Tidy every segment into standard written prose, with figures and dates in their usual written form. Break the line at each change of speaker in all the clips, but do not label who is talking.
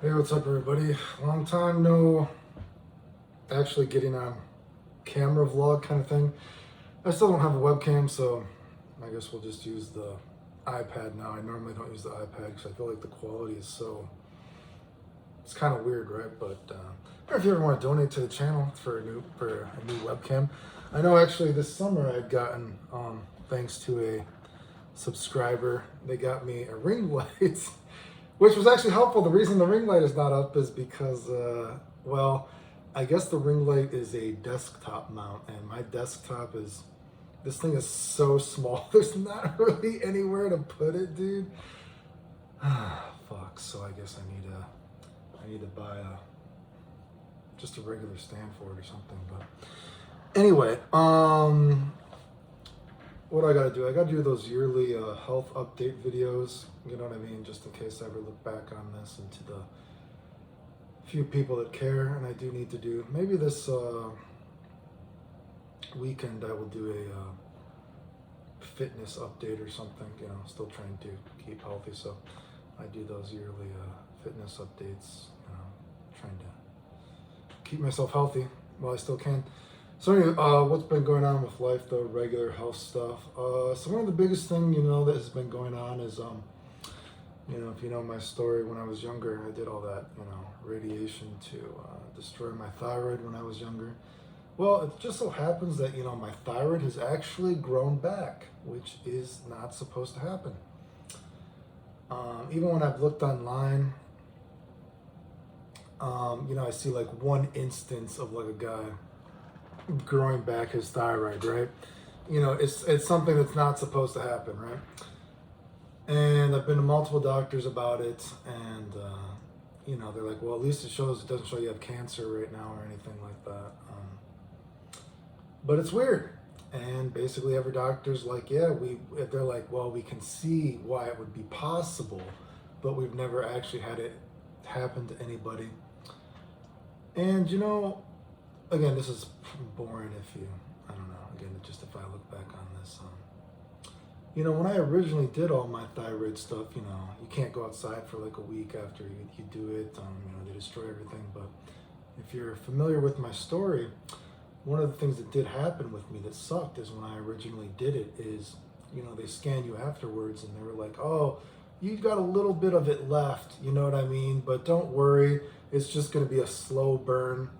Hey, what's up, everybody? Long time no actually getting on camera vlog kind of thing. I still don't have a webcam, so I guess we'll just use the iPad now. I normally don't use the iPad because I feel like the quality is it's kind of weird, right? But or if you ever want to donate to the channel for a new webcam, I know actually this summer I'd gotten thanks to a subscriber, they got me a ring light. Which was actually helpful. The reason the ring light is not up is because, well, I guess the ring light is a desktop mount, and my desktop this thing is so small. There's not really anywhere to put it, dude. Fuck. So I guess I need to buy just a regular stand for it or something. But anyway, what do I gotta do? I gotta do those yearly health update videos, you know what I mean? Just in case I ever look back on this and to the few people that care. And I do need to do, maybe this weekend I will do a fitness update or something, you know, still trying to keep healthy. So I do those yearly fitness updates, you know, trying to keep myself healthy while I still can. So anyway, what's been going on with life though, regular health stuff. So one of the biggest thing, you know, that has been going on is, you know, if you know my story, when I was younger, I did all that, you know, radiation to destroy my thyroid when I was younger. Well, it just so happens that, you know, my thyroid has actually grown back, which is not supposed to happen. Even when I've looked online, you know, I see like one instance of like a guy growing back his thyroid, right? You know, it's something that's not supposed to happen, right? And I've been to multiple doctors about it, and you know, they're like, well, at least it doesn't show you have cancer right now or anything like that. But it's weird, and basically every doctor's like, yeah, they're like, well, we can see why it would be possible, but we've never actually had it happen to anybody. And you know, again, this is boring I don't know, again, just if I look back on this, you know, when I originally did all my thyroid stuff, you know, you can't go outside for like a week after you do it, you know, they destroy everything. But if you're familiar with my story, one of the things that did happen with me that sucked is when I originally did it is, you know, they scan you afterwards and they were like, oh, you got a little bit of it left, you know what I mean? But don't worry, it's just going to be a slow burn.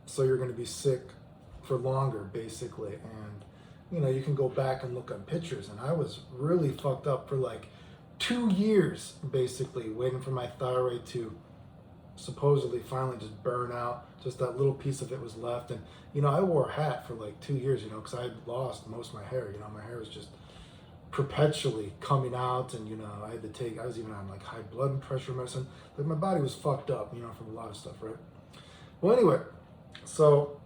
So you're going to be sick for longer, basically. And, you know, you can go back and look at pictures. And I was really fucked up for like 2 years, basically, waiting for my thyroid to supposedly finally just burn out. Just that little piece of it was left. And, you know, I wore a hat for like 2 years, you know, because I had lost most of my hair. You know, my hair was just perpetually coming out. And, you know, I was even on like high blood pressure medicine. Like my body was fucked up, you know, from a lot of stuff, right? Well, anyway. So,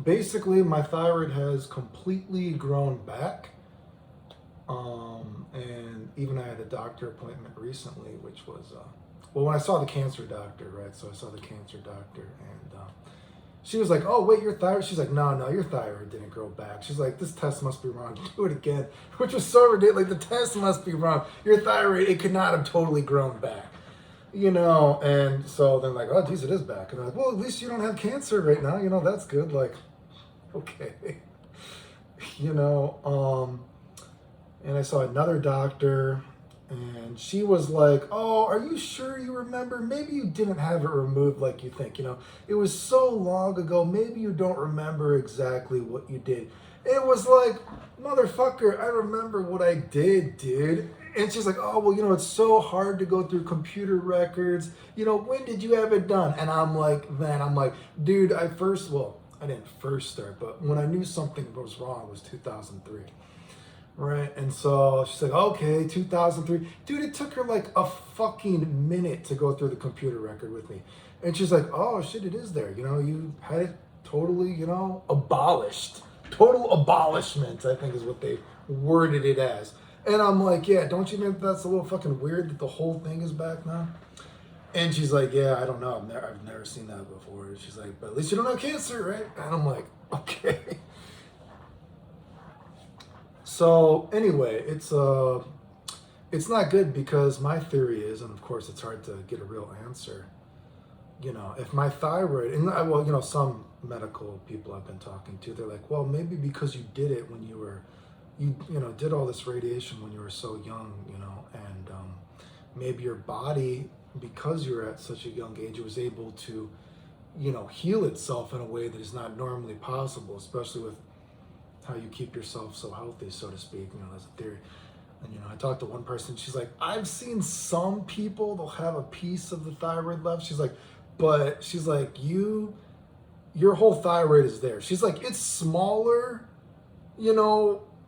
basically my thyroid has completely grown back. And even I had a doctor appointment recently, which was, well, when I saw the cancer doctor, right? So I saw the cancer doctor and, she was like, oh, wait, your thyroid? She's like, no, your thyroid didn't grow back. She's like, this test must be wrong. Do it again, which was so ridiculous. Like, the test must be wrong. Your thyroid, it could not have totally grown back. You know, and so they're like, oh, geez, it is back. And I'm like, well, at least you don't have cancer right now. You know, that's good. Like, okay. You know, and I saw another doctor, and she was like, oh, are you sure you remember? Maybe you didn't have it removed like you think. You know, it was so long ago. Maybe you don't remember exactly what you did. It was like, motherfucker, I remember what I did, dude. And she's like, oh, well, you know, it's so hard to go through computer records. You know, when did you have it done? And I'm like, dude, I didn't first start, but when I knew something was wrong, it was 2003. Right? And so she's like, okay, 2003. Dude, it took her like a fucking minute to go through the computer record with me. And she's like, oh, shit, it is there. You know, you had it totally, you know, abolished. Total abolishment, I think is what they worded it as. And I'm like, yeah, don't you think that's a little fucking weird that the whole thing is back now? And she's like, yeah, I don't know. I've never seen that before. She's like, but at least you don't have cancer, right? And I'm like, okay. So anyway, it's it's not good because my theory is, and of course it's hard to get a real answer, if my thyroid, and well, some medical people I've been talking to, they're like, well, maybe because you did it when you did all this radiation when you were so young, and maybe your body, because you're at such a young age, it was able to, heal itself in a way that is not normally possible, especially with how you keep yourself so healthy, so to speak. That's a theory. And I talked to one person. She's like, I've seen some people, they'll have a piece of the thyroid left. She's like, but she's like, your whole thyroid is there. She's like, it's smaller,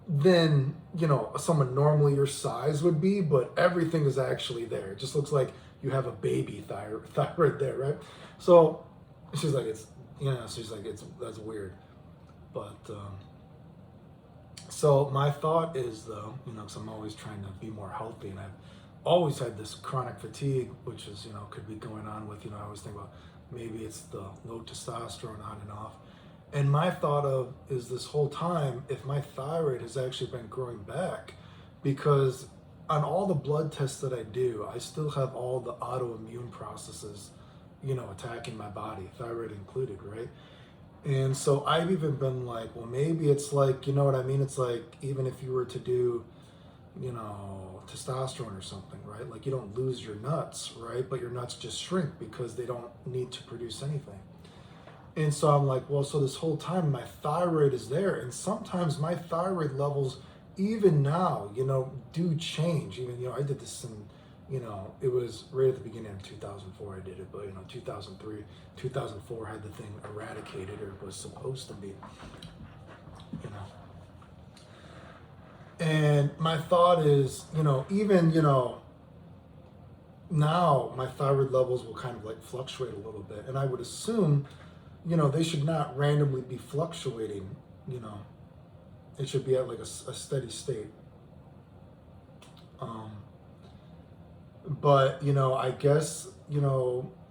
than someone normally your size would be, but everything is actually there. It just looks like you have a baby thyroid there, right? So she's like, that's weird. But so my thought is, though, because I'm always trying to be more healthy, and I've always had this chronic fatigue, which is, could be going on with, I always think about maybe it's the low testosterone on and off. And my thought of is this whole time, if my thyroid has actually been growing back, because on all the blood tests that I do, I still have all the autoimmune processes, attacking my body, thyroid included, right? And so I've even been like, well, maybe it's like, you know what I mean? It's like, even if you were to do, testosterone or something, right? Like you don't lose your nuts, right? But your nuts just shrink because they don't need to produce anything. And so I'm like, well, so this whole time my thyroid is there. And sometimes my thyroid levels, even now, do change. Even, I did this in, it was right at the beginning of 2004 I did it, but 2003, 2004 had the thing eradicated, or was supposed to be, And my thought is, even, now my thyroid levels will kind of like fluctuate a little bit. And I would assume, they should not randomly be fluctuating, it should be at like a steady state. But, I guess,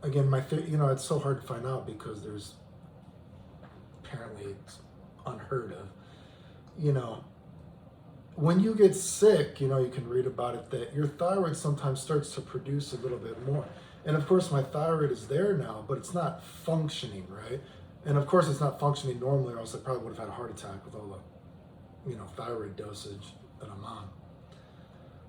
again, it's so hard to find out because there's apparently it's unheard of, when you get sick, you can read about it that your thyroid sometimes starts to produce a little bit more. And of course, my thyroid is there now, but it's not functioning, right? And of course, it's not functioning normally, or else I probably would have had a heart attack with all the, thyroid dosage that I'm on.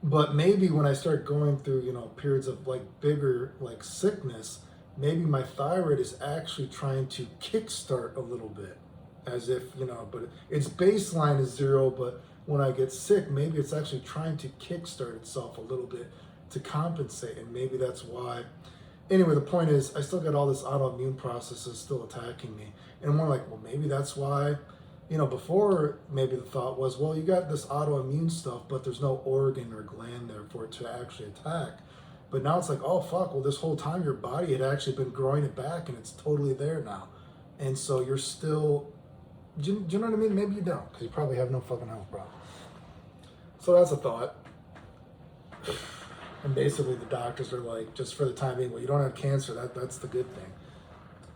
But maybe when I start going through, periods of like bigger, like sickness, maybe my thyroid is actually trying to kickstart a little bit, as if, but its baseline is 0, but when I get sick, maybe it's actually trying to kickstart itself a little bit to compensate, and maybe that's why. Anyway, the point is, I still got all this autoimmune processes still attacking me, and I'm more like, well, maybe that's why. Before maybe the thought was, well, you got this autoimmune stuff, but there's no organ or gland there for it to actually attack. But now it's like, oh fuck, well, this whole time your body had actually been growing it back, and it's totally there now, and so you're still. Do you know what I mean? Maybe you don't, because you probably have no fucking health problem. So that's a thought. And basically the doctors are like, just for the time being, well, you don't have cancer, that's the good thing.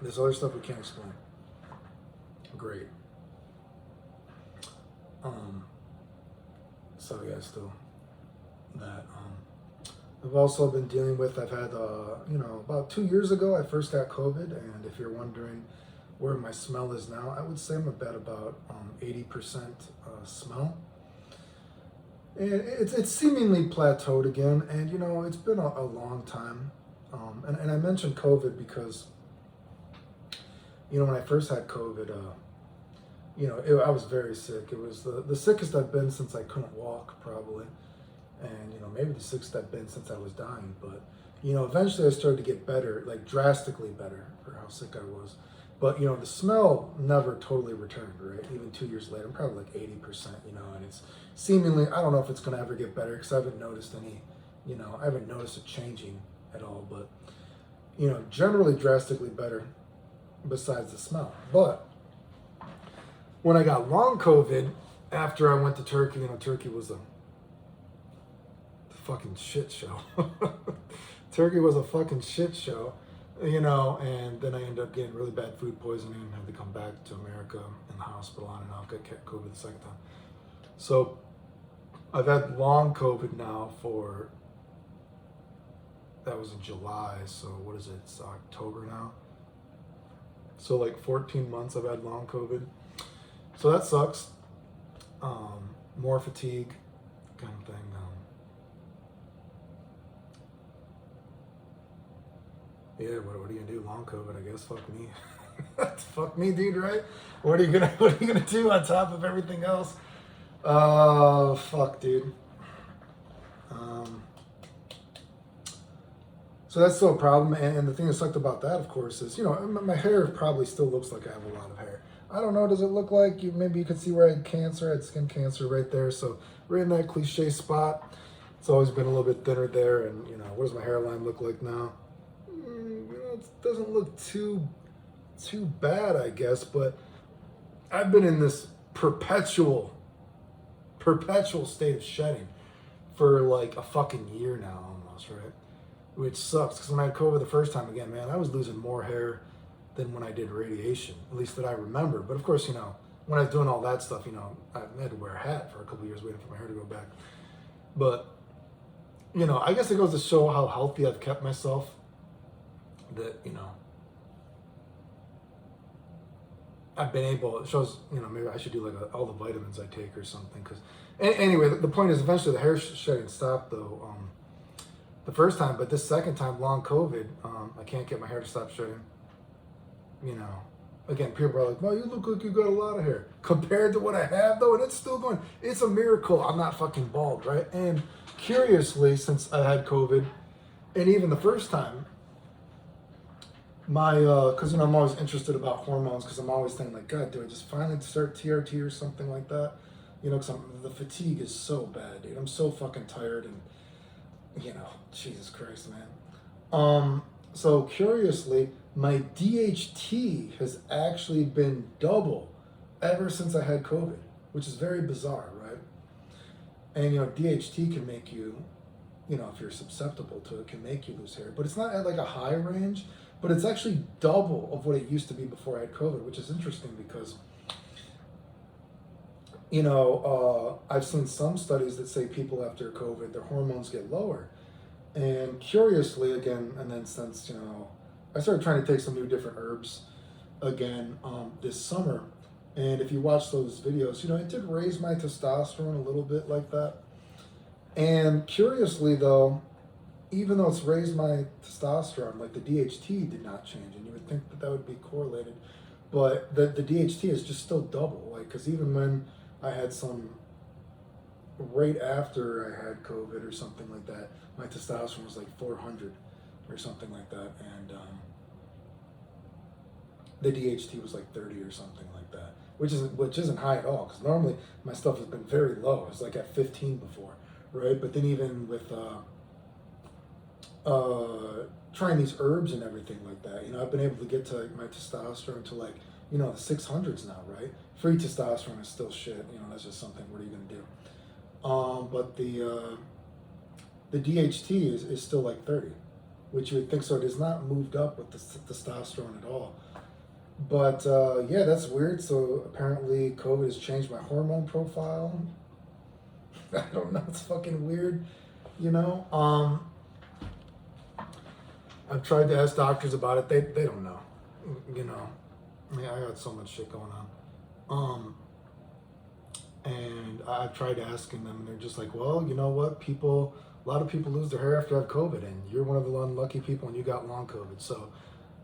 This other stuff we can't explain. Great. So yeah, still that. I've also been dealing with, I've had, about 2 years ago, I first got COVID, and if you're wondering where my smell is now, I would say I'm about 80% smell. And it's seemingly plateaued again, and it's been a long time. And I mentioned COVID because, when I first had COVID, I was very sick. It was the sickest I've been since I couldn't walk, probably. And, maybe the sickest I've been since I was dying. But, eventually I started to get better, like drastically better for how sick I was. But, the smell never totally returned, right? Even 2 years later, I'm probably like 80%, and it's seemingly, I don't know if it's going to ever get better because I haven't noticed any, I haven't noticed it changing at all. But, generally drastically better besides the smell. But when I got long COVID, after I went to Turkey, Turkey was a fucking shit show. Turkey was a fucking shit show. And then I ended up getting really bad food poisoning and had to come back to America in the hospital on and off, got COVID the second time. So I've had long COVID now for, that was in July, so what is it? It's October now. So like 14 months I've had long COVID. So that sucks. More fatigue kind of thing. Yeah, what are you gonna do? Long COVID, I guess. Fuck me. Fuck me, dude. Right? What are you gonna do on top of everything else? Fuck, dude. So that's still a problem, and the thing that sucked about that, of course, is, you know, my hair probably still looks like I have a lot of hair. I don't know, does it look like, maybe you could see where I had cancer, I had skin cancer right there, so right in that cliche spot. It's always been a little bit thinner there, and, you know, what does my hairline look like now? You know, it doesn't look too bad, I guess, but I've been in this perpetual state of shedding for like a fucking year now almost, right? Which sucks, because when I had COVID the first time, again, man, I was losing more hair than when I did radiation, at least that I remember. But of course, you know, when I was doing all that stuff, you know, I had to wear a hat for a couple of years waiting for my hair to go back. But, you know, I guess it goes to show how healthy I've kept myself, that, you know, I've been able, it shows, you know, maybe I should do like all the vitamins I take or something. Because anyway, the point is, eventually the hair shedding stopped though, the first time, but this second time, long COVID, I can't get my hair to stop shedding. You know, again, people are like, well, you look like you got a lot of hair compared to what I have though, and it's still going. It's a miracle I'm not fucking bald, right? And curiously, since I had COVID, and even the first time, my, because, you know, I'm always interested about hormones, because I'm always thinking like, God, do I just finally start TRT or something like that? You know, because the fatigue is so bad, dude. I'm so fucking tired, and, you know, Jesus Christ, man. So curiously, my DHT has actually been double ever since I had COVID, which is very bizarre, right? And, you know, DHT can make you, you know, if you're susceptible to it, can make you lose hair. But it's not at like a high range, but it's actually double of what it used to be before I had COVID, which is interesting because, you know, I've seen some studies that say people after COVID, their hormones get lower. And curiously, again, and then since, you know, I started trying to take some new different herbs again this summer. And if you watch those videos, you know, it did raise my testosterone a little bit like that. And curiously, though, even though it's raised my testosterone, like the DHT did not change. And you would think that that would be correlated. But the DHT is just still double. Like, because even when I had some, right after I had COVID or something like that, my testosterone was like 400 or something like that. And the DHT was like 30 or something like that, which isn't high at all, because normally my stuff has been very low. It's like at 15 before, right? But then even with trying these herbs and everything like that, you know, I've been able to get to my testosterone to like, you know, the 600s now, right? Free testosterone is still shit, you know, that's just something, what are you gonna do? But the DHT is still like 30, which you would think, so it has not moved up with the testosterone at all. But yeah, that's weird. So apparently COVID has changed my hormone profile. I don't know, it's fucking weird, you know. I've tried to ask doctors about it. They don't know, you know. I mean, I got so much shit going on. And I've tried asking them, and they're just like, well, you know what, a lot of people lose their hair after they have COVID, and you're one of the unlucky people, and you got long COVID, so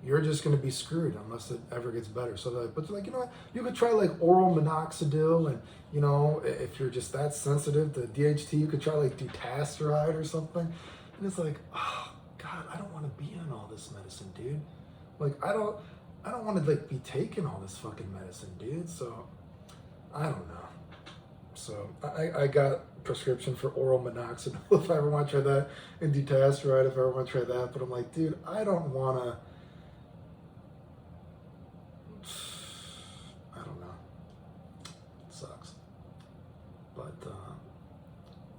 you're just going to be screwed unless it ever gets better. So they're like, but they're like, you know what, you could try like oral minoxidil, and, you know, if you're just that sensitive to DHT, you could try like dutasteride or something. And it's like, oh God, I don't want to be on all this medicine, dude. Like, I don't want to like be taking all this fucking medicine, dude. So I don't know. So I got prescription for oral minoxidil if I ever want to try that, and dutasteride if I ever want to try that. But I'm like, dude, I don't want to. I don't know. It sucks. But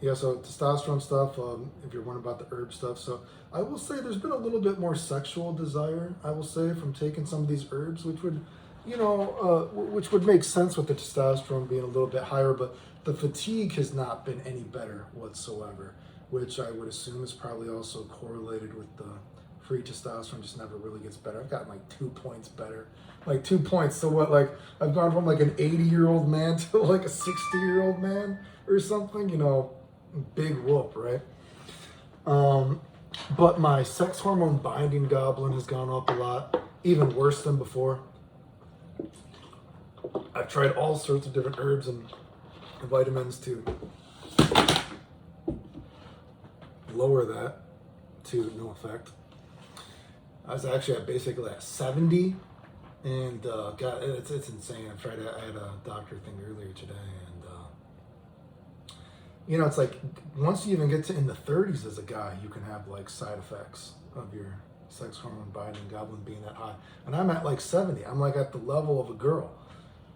yeah, so testosterone stuff. If you're wondering about the herb stuff, so I will say there's been a little bit more sexual desire, I will say, from taking some of these herbs, which would, which would make sense with the testosterone being a little bit higher, but the fatigue has not been any better whatsoever, which I would assume is probably also correlated with the free testosterone just never really gets better. I've gotten like 2 points better, like 2 points. So what, like I've gone from like an 80-year-old man to like a 60-year-old man or something, big whoop, right? But my sex hormone binding goblin has gone up a lot, even worse than before. I've tried all sorts of different herbs and vitamins to lower that, to no effect. I was actually basically at 70, and God, it's insane. I had a doctor thing earlier today, and it's like once you even get to in the 30s as a guy, you can have like side effects of your sex hormone binding goblin being that high. And I'm at like 70. I'm like at the level of a girl.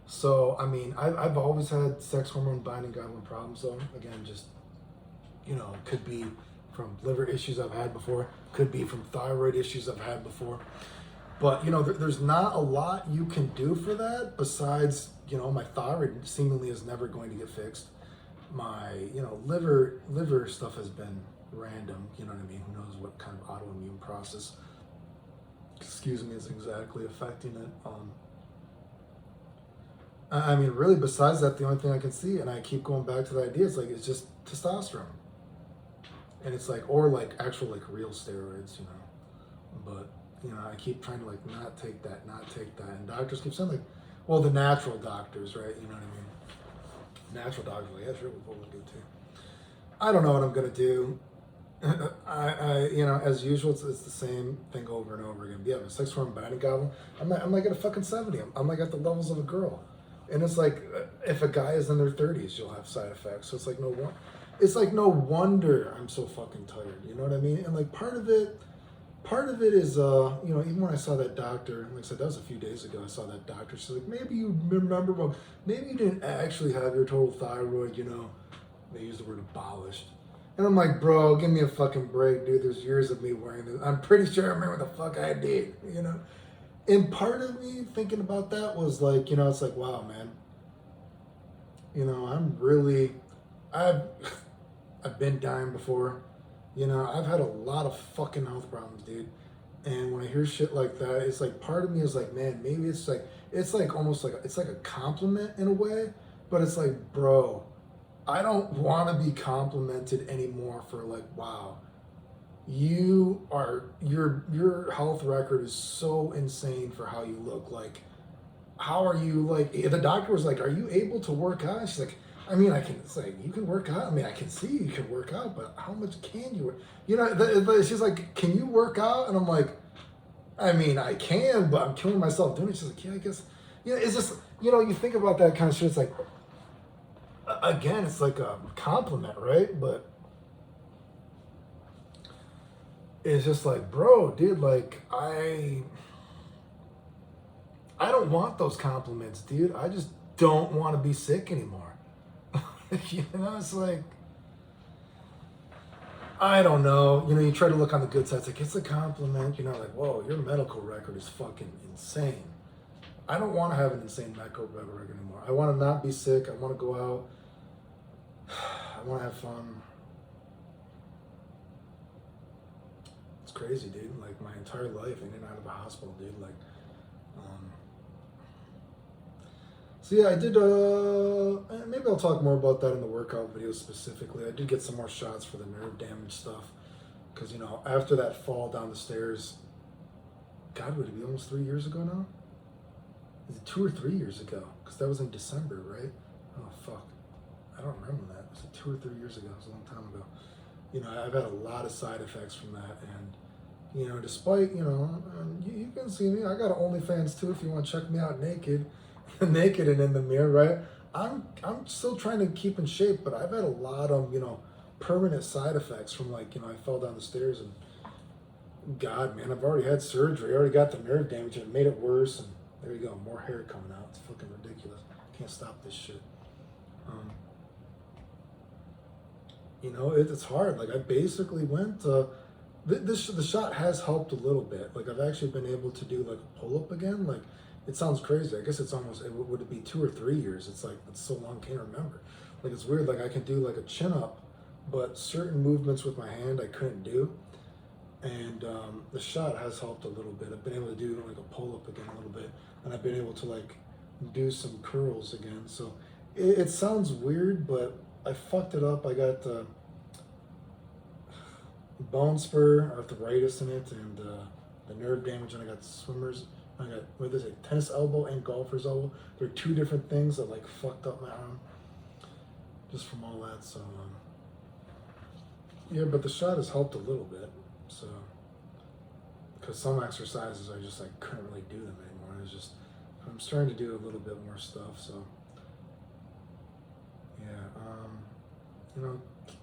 So, I mean, I've always had sex hormone binding goblin problems, though. Again, just, could be from liver issues I've had before, could be from thyroid issues I've had before. But, there's not a lot you can do for that besides, my thyroid seemingly is never going to get fixed. My, liver stuff has been random, you know what I mean? Who knows what kind of autoimmune process, is exactly affecting it. I mean, really, besides that, the only thing I can see, and I keep going back to the idea, it's just testosterone. And it's like, or like actual like real steroids, But, I keep trying to like not take that. And doctors keep saying like, well, the natural doctors, right? You know what I mean? Natural doctors are like, yeah, sure, we'll do it too. I don't know what I'm going to do. As usual, it's the same thing over and over again. Yeah, my sex hormone binding goblin, I'm like at a fucking 70. I'm like at the levels of a girl. And it's like, if a guy is in their 30s, you'll have side effects. So it's like no wonder I'm so fucking tired. You know what I mean? And like part of it is, even when I saw that doctor, like I said, that was a few days ago, I saw that doctor. She's like, maybe you remember, well, maybe you didn't actually have your total thyroid, they use the word abolished. And I'm like, bro, give me a fucking break, dude. There's years of me wearing this. I'm pretty sure I remember what the fuck I did, And part of me thinking about that was like, it's like, wow, man. I've been dying before. I've had a lot of fucking health problems, dude. And when I hear shit like that, it's like part of me is like, man, maybe it's like almost like it's like a compliment in a way, but it's like, bro, I don't want to be complimented anymore for like, wow, your health record is so insane for how you look. Like, how are you, like, the doctor was like, are you able to work out? She's like, I mean, it's like, you can work out. I mean, I can see you can work out, but how much can you work? She's like, can you work out? And I'm like, I mean, I can, but I'm killing myself doing it. She's like, yeah, I guess, it's just, you think about that kind of shit. It's like, again, it's like a compliment, right? But it's just like, bro, dude, like, I don't want those compliments, dude. I just don't want to be sick anymore. It's like, I don't know. You try to look on the good side. It's like, it's a compliment. Like, whoa, your medical record is fucking insane. I don't want to have an insane medical record anymore. I want to not be sick. I want to go out. I want to have fun. It's crazy, dude. Like, my entire life in and out of the hospital, dude. Like, so yeah, I did, maybe I'll talk more about that in the workout video specifically. I did get some more shots for the nerve damage stuff. Because, after that fall down the stairs, God, would it be almost 3 years ago now? Is it 2 or 3 years ago? Because that was in December, right? Oh, fuck. I don't remember that. Was it 2 or 3 years ago? It was a long time ago. I've had a lot of side effects from that. And, despite, you can see me. I got an OnlyFans too if you want to check me out naked. Naked and in the mirror, right? I'm still trying to keep in shape, but I've had a lot of, permanent side effects from like, I fell down the stairs and God, man, I've already had surgery. I already got the nerve damage and it made it worse. And there you go, more hair coming out. It's fucking ridiculous. Can't stop this shit. It's hard. Like I basically went, the shot has helped a little bit. Like I've actually been able to do like a pull-up again. Like, it sounds crazy. I guess it's almost, would it be 2 or 3 years? It's like, it's so long, can't remember. Like, it's weird. Like, I can do like a chin up, but certain movements with my hand I couldn't do. And the shot has helped a little bit. I've been able to do like a pull up again a little bit, and I've been able to like do some curls again. So it sounds weird, but I fucked it up. I got bone spur, arthritis in it, and the nerve damage, and I got swimmers. I got, what is it, tennis elbow and golfer's elbow. They're 2 different things that like fucked up my arm just from all that. So yeah, but the shot has helped a little bit. So, because some exercises I just like couldn't really do them anymore. It's just, I'm starting to do a little bit more stuff. So yeah,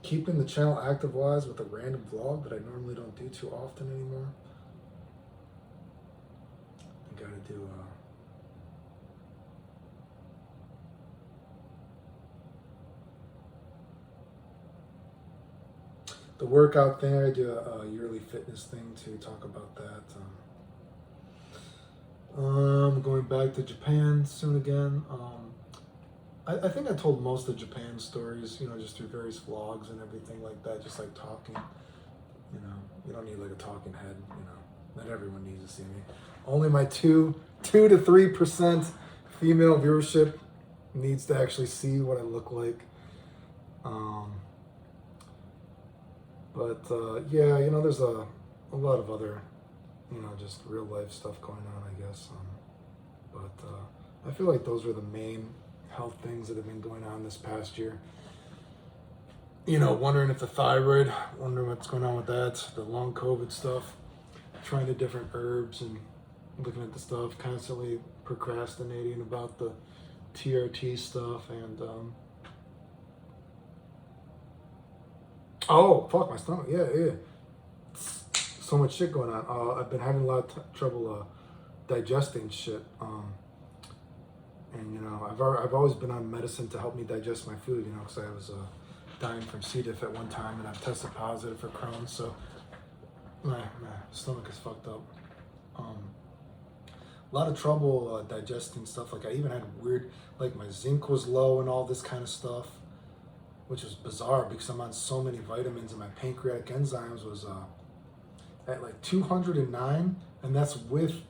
keeping the channel active wise with a random vlog that I normally don't do too often anymore. I gotta do the workout thing. I do a yearly fitness thing to talk about that. Going back to Japan soon again. I think I told most of Japan stories, just through various vlogs and everything like that, just like talking. You don't need like a talking head, not everyone needs to see me. Only my 2 to 3% female viewership needs to actually see what I look like. But yeah, there's a lot of other, just real life stuff going on, I guess. But I feel like those are the main health things that have been going on this past year. Wondering if the thyroid, wondering what's going on with that, the long COVID stuff, trying the different herbs and looking at the stuff, constantly procrastinating about the TRT stuff, and oh, fuck, my stomach. Yeah. So much shit going on. I've been having a lot of trouble digesting shit. And, I've always been on medicine to help me digest my food, because I was dying from C. diff at one time, and I've tested positive for Crohn's. So my stomach is fucked up. A lot of trouble digesting stuff. Like, I even had weird, like, my zinc was low and all this kind of stuff, which was bizarre because I'm on so many vitamins, and my pancreatic enzymes was at like 209, and that's with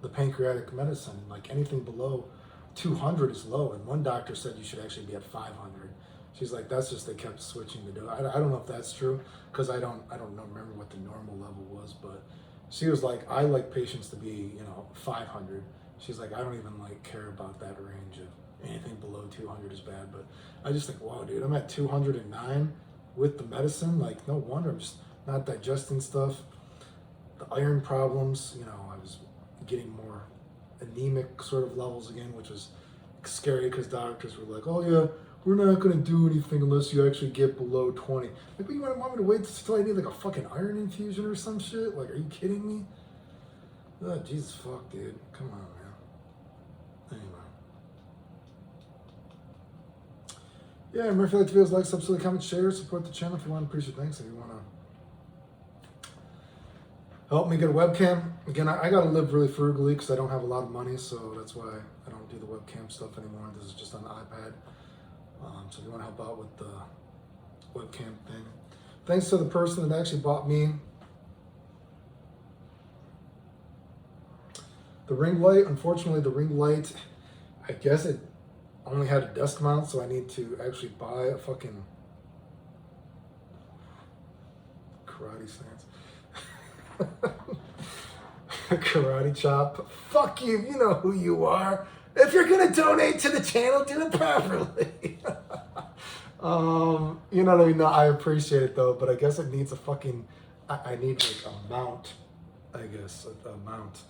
the pancreatic medicine. Like, anything below 200 is low, and one doctor said you should actually be at 500. She's like, that's just, they kept switching the dose. I don't know if that's true, because I don't remember what the normal level was, but she was like, I like patients to be 500. She's like, I don't even like care about that range of anything below 200 is bad. But I just think, wow, dude, I'm at 209 with the medicine. Like, no wonder I'm just not digesting stuff. The iron problems, I was getting more anemic sort of levels again, which was scary because doctors were like, oh yeah, we're not going to do anything unless you actually get below 20. Like, what, you want me to wait until I need like a fucking iron infusion or some shit? Like, are you kidding me? Oh, Jesus fuck, dude. Come on, man. Anyway. Yeah, remember, if you like the videos, like, subscribe, comment, share, support the channel if you want. Appreciate it. Thanks. If you want to help me get a webcam. Again, I got to live really frugally because I don't have a lot of money, so that's why I don't do the webcam stuff anymore. This is just on the iPad. So if you want to help out with the webcam thing. Thanks to the person that actually bought me the ring light. Unfortunately, the ring light, I guess it only had a desk mount, so I need to actually buy a fucking karate stance. Karate chop. Fuck you, you know who you are. If you're gonna donate to the channel, do it properly. You know what I mean? No, I appreciate it though, but I guess it needs a fucking, I need like a mount, I guess, a mount.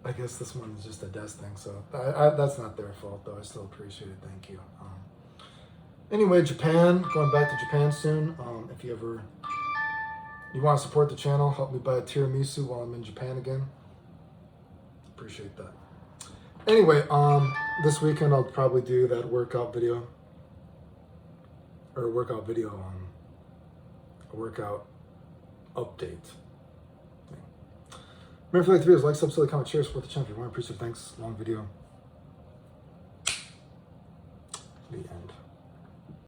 I guess this one is just a desk thing, so that's not their fault though. I still appreciate it, thank you. Anyway, Japan, going back to Japan soon. If you want to support the channel, help me buy a tiramisu while I'm in Japan again. Appreciate that. Anyway, this weekend I'll probably do that workout video. Or a workout video on a workout update. Remember, if you like the videos, like, subscribe, comment, share, support the channel if you want. Appreciate it. Thanks. Long video.